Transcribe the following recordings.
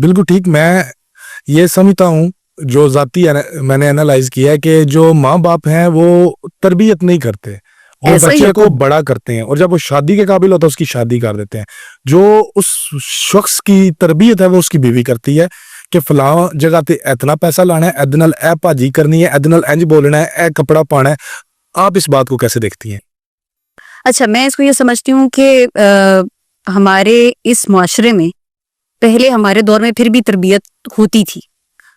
بالکل ٹھیک. میں یہ سمجھتا ہوں جو ذاتی میں نے انالائز کیا ہے کہ جو ماں باپ ہیں وہ تربیت نہیں کرتے, وہ بچے کو بڑا کرتے ہیں, اور جب وہ شادی کے قابل ہوتا ہے اس کی شادی کر دیتے ہیں. جو اس شخص کی تربیت ہے وہ اس کی بیوی کرتی ہے کہ فلاں جگہ تے اتنا پیسہ لانا ہے, ادھے نال اے بھاجی کرنی ہے, ادھے نال انج بولنا ہے, اے کپڑا پانا ہے. آپ اس بات کو کیسے دیکھتی ہیں؟ اچھا, میں اس کو یہ سمجھتی ہوں کہ ہمارے اس معاشرے میں پہلے ہمارے دور میں پھر بھی تربیت ہوتی تھی,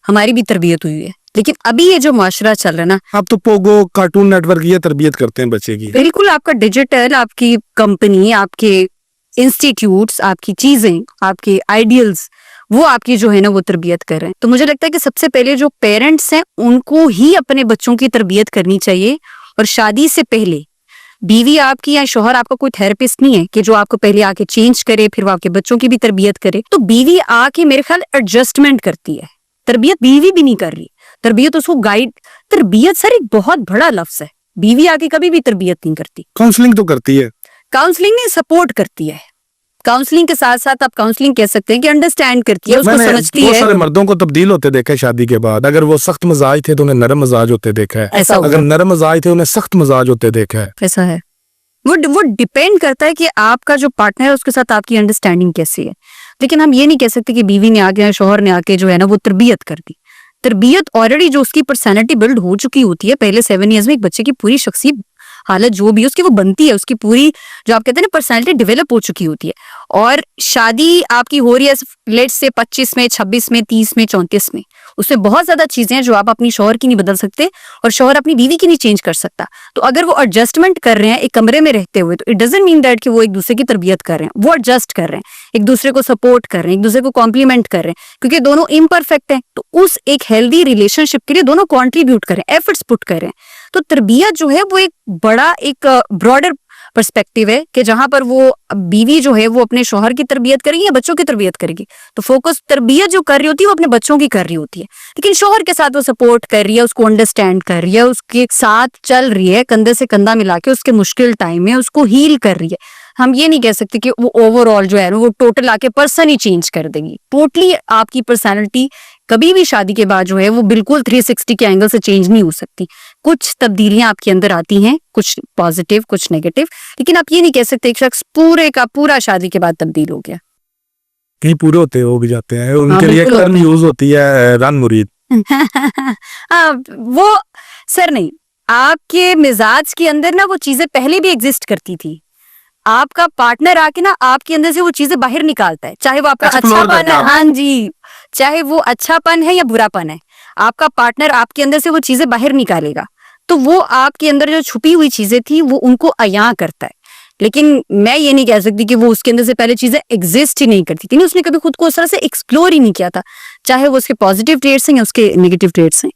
ہماری بھی تربیت ہوئی ہے, لیکن ابھی یہ جو معاشرہ چل رہا ہے نا, آپ تو پوگو کارٹون نیٹ ورک یہ تربیت کرتے ہیں بچے کی. بالکل آپ کا ڈیجیٹل, آپ کی کمپنی, آپ کے انسٹیٹیوٹس, آپ کی چیزیں, آپ کے آئیڈیلز, وہ آپ کی جو ہے نا وہ تربیت کر رہے ہیں. تو مجھے لگتا ہے کہ سب سے پہلے جو پیرنٹس ہیں ان کو ہی اپنے بچوں کی تربیت کرنی چاہیے. اور شادی سے پہلے بیوی آپ کی یا شوہر آپ کا کوئی تھراپسٹ نہیں ہے کہ جو آپ کو پہلے آ کے چینج کرے پھر وہ آپ کے بچوں کی بھی تربیت کرے. تو بیوی آ کے میرے خیال ایڈجسٹمنٹ کرتی ہے, تربیت بیوی بھی نہیں کر رہی, تربیت اس کو گائیڈ. تربیت سر ایک بہت بڑا لفظ ہے, بیوی آ کے کبھی بھی تربیت نہیں کرتی. کاؤنسلنگ تو کرتی ہے, کاؤنسلنگ نہیں, سپورٹ کرتی ہے. کاؤنسلنگ کے ساتھ ساتھ آپ کاؤنسلنگ کہہ سکتے ہیں کہ انڈرسٹینڈ کرتی ہے, اس کو سمجھتی ہے. بہت سارے مردوں کو تبدیل ہوتے دیکھا ہے شادی کے بعد. اگر وہ سخت مزاج تھے تو انہیں نرم مزاج ہوتے دیکھا ہے, اگر نرم مزاج تھے انہیں سخت مزاج ہوتے دیکھا ہے. ایسا ہے, وہ ڈیپینڈ کرتا ہے کہ آپ کا جو پارٹنر ہے اس کے ساتھ آپ کی انڈرسٹینڈنگ کیسی ہے. لیکن ہم یہ نہیں کہہ سکتے کہ بیوی نے آ کے شوہر نے آ کے جو ہے نا وہ تربیت کر دی. تربیت آلریڈی جو اس کی پرسنالٹی بلڈ ہو چکی ہوتی ہے پہلے 7 ایئرز میں, ایک بچے کی پوری شخصی حالت جو بھی اس کی وہ بنتی ہے, اس کی پوری جو آپ کہتے ہیں نا پرسنالٹی ڈیولپ ہو چکی ہوتی ہے. اور شادی آپ کی ہو رہی ہے لیٹ سے 25 میں, 26 میں, 30 میں, 34 میں, اس میں بہت زیادہ چیزیں ہیں جو آپ اپنی شوہر کی نہیں بدل سکتے اور شوہر اپنی بیوی کی نہیں چینج کر سکتا. تو اگر وہ ایڈجسٹمنٹ کر رہے ہیں ایک کمرے میں رہتے ہوئے تو اٹ ڈزنٹ مین دیٹ کہ وہ ایک دوسرے کی تربیت کر رہے ہیں, وہ ایڈجسٹ کر رہے ہیں, ایک دوسرے کو سپورٹ کر رہے ہیں, ایک دوسرے کو کمپلیمنٹ کر رہے ہیں, کیونکہ دونوں امپرفیکٹ ہیں. تو اس ایک ہیلدی ریلیشن شپ کے لیے دونوں کنٹریبیوٹ کریں, ایفرٹس پٹ کریں. تو تربیت جو ہے وہ ایک بڑا ایک براڈر پرسپیکٹیو ہے کہ جہاں پر وہ بیوی جو ہے وہ اپنے شوہر کی تربیت کرے گی یا بچوں کی تربیت کرے گی. تو فوکس تربیت جو کر رہی ہوتی ہے وہ اپنے بچوں کی کر رہی ہوتی ہے, لیکن شوہر کے ساتھ وہ سپورٹ کر رہی ہے, اس کو انڈرسٹینڈ کر رہی ہے, اس کے ساتھ چل رہی ہے, کندھے سے کندھا ملا کے اس کے مشکل ٹائم میں اس کو ہیل کر رہی ہے. ہم یہ نہیں کہہ سکتے کہ وہ اوور آل جو ہے وہ ٹوٹل آ کے پرسن ہی چینج کر دے گی. ٹوٹلی آپ کی پرسنالٹی کبھی بھی شادی کے بعد جو ہے وہ بالکل 360 کے اینگل سے چینج نہیں ہو سکتی. کچھ تبدیلیاں آپ کے اندر آتی ہیں, کچھ پازیٹیو کچھ نیگیٹو, لیکن آپ یہ نہیں کہہ سکتے ایک شخص پورے کا پورا شادی کے بعد تبدیل ہو گیا. کہیں پورے ہوتے ہو بھی جاتے ہیں, ان کے لیے ایک ٹرم یوز ہوتی ہے رن مرید. وہ سر نہیں, آپ کے مزاج کے اندر نا وہ چیزیں پہلے بھی ایگزسٹ کرتی تھی. آپ کا پارٹنر آ کے نا آپ کے اندر سے وہ چیزیں باہر نکالتا ہے, چاہے وہ آپ کا اچھا پن ہے, ہاں جی, چاہے وہ اچھا پن ہے یا برا پن ہے, آپ کا پارٹنر آپ کے اندر سے وہ چیزیں باہر نکالے گا. تو وہ آپ کے اندر جو چھپی ہوئی چیزیں تھی وہ ان کو عیاں کرتا ہے. لیکن میں یہ نہیں کہہ سکتی کہ وہ اس کے اندر سے پہلے چیزیں ایگزسٹ ہی نہیں کرتی تھی, اس نے کبھی خود کو اس طرح سے ایکسپلور ہی نہیں کیا تھا, چاہے وہ اس کے پازیٹیو ٹریٹس ہیں یا اس کے نیگیٹو ٹریٹس ہیں.